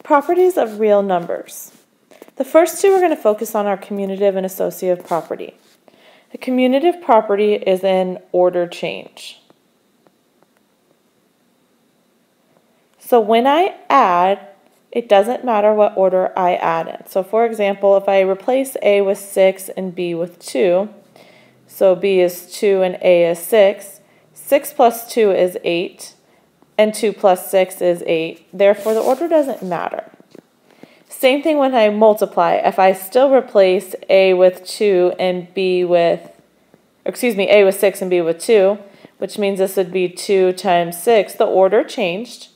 Properties of real numbers. The first two we're going to focus on are commutative and associative property. A commutative property is an order change. So when I add, it doesn't matter what order I add in. So for example, if I replace A with 6 and B with 2, so B is 2 and A is 6, 6 plus 2 is 8, and 2 plus 6 is 8. Therefore, the order doesn't matter. Same thing when I multiply. If I still replace A with 2 and B with, A with 6 and B with 2, which means this would be 2 times 6, the order changed,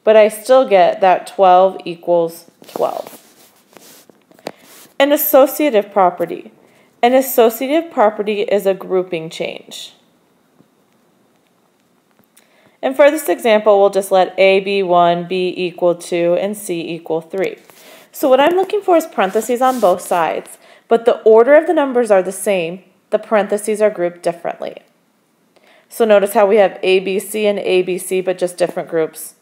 but I still get that 12 equals 12. An associative property. An associative property is a grouping change. And for this example, we'll just let A be 1, B equal 2, and C equal 3. So what I'm looking for is parentheses on both sides, but the order of the numbers are the same. The parentheses are grouped differently. So notice how we have ABC and ABC, but just different groups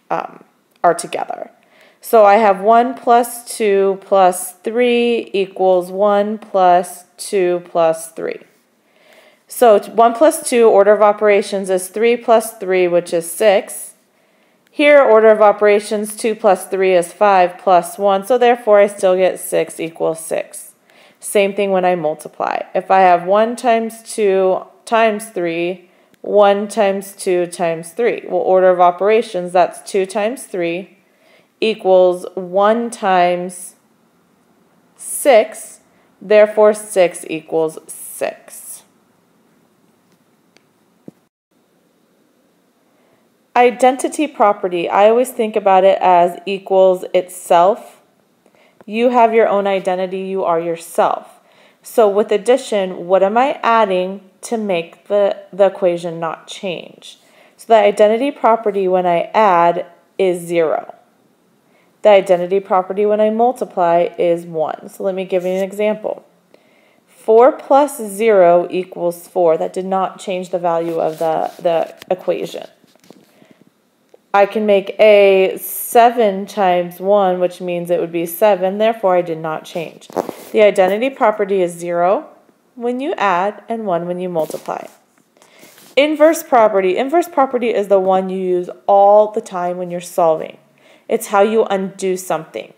are together. So I have 1 plus 2 plus 3 equals 1 plus 2 plus 3. So 1 plus 2, order of operations is 3 plus 3, which is 6. Here, order of operations, 2 plus 3 is 5 plus 1, so therefore I still get 6 equals 6. Same thing when I multiply. If I have 1 times 2 times 3, 1 times 2 times 3. Well, order of operations, that's 2 times 3 equals 1 times 6, therefore 6 equals 6. Identity property, I always think about it as equals itself. You have your own identity, you are yourself. So with addition, what am I adding to make the equation not change? So the identity property when I add is 0. The identity property when I multiply is 1. So let me give you an example. 4 plus 0 equals 4. That did not change the value of the equation. I can make A 7 times 1, which means it would be 7, therefore I did not change. The identity property is 0 when you add and 1 when you multiply. Inverse property. Inverse property is the one you use all the time when you're solving. It's how you undo something.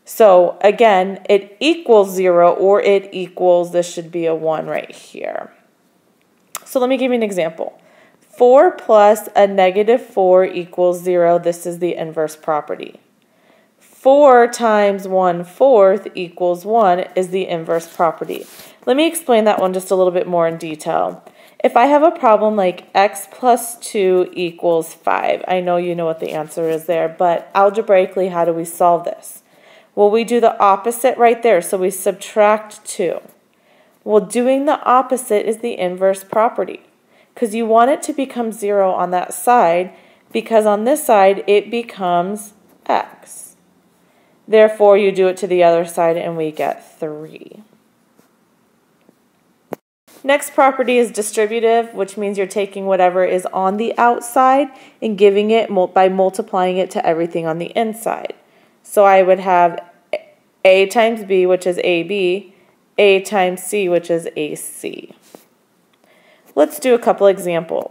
So again, it equals 0 or it equals, this should be a 1 right here. So let me give you an example. 4 plus a negative 4 equals 0. This is the inverse property. 4 times 1/4 equals 1 is the inverse property. Let me explain that one just a little bit more in detail. If I have a problem like x plus 2 equals 5, I know you know what the answer is there, but algebraically, how do we solve this? Well, we do the opposite right there, so we subtract 2. Well, doing the opposite is the inverse property, because you want it to become 0 on that side, because on this side it becomes x. Therefore, you do it to the other side and we get 3. Next property is distributive, which means you're taking whatever is on the outside and giving it by multiplying it to everything on the inside. So I would have A times B, which is AB, A times C, which is AC. Let's do a couple examples.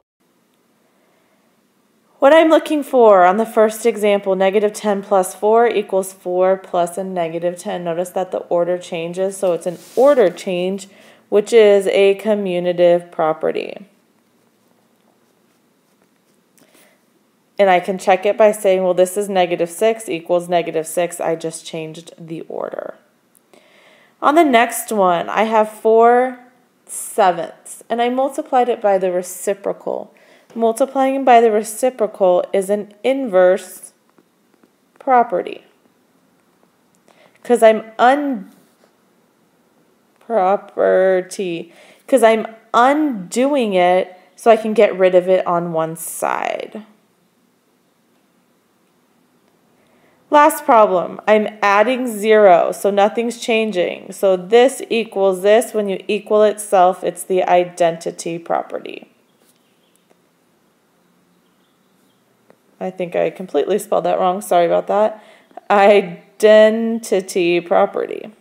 What I'm looking for on the first example, negative 10 plus 4 equals 4 plus a negative 10. Notice that the order changes, so it's an order change, which is a commutative property. And I can check it by saying, well, this is negative 6 equals negative 6. I just changed the order. On the next one, I have 4/7, and I multiplied it by the reciprocal. Multiplying by the reciprocal is an inverse property, because I'm undoing it so I can get rid of it on one side. Last problem, I'm adding 0, so nothing's changing. So this equals this. When you equal itself, it's the identity property. I think I completely spelled that wrong. Sorry about that. Identity property.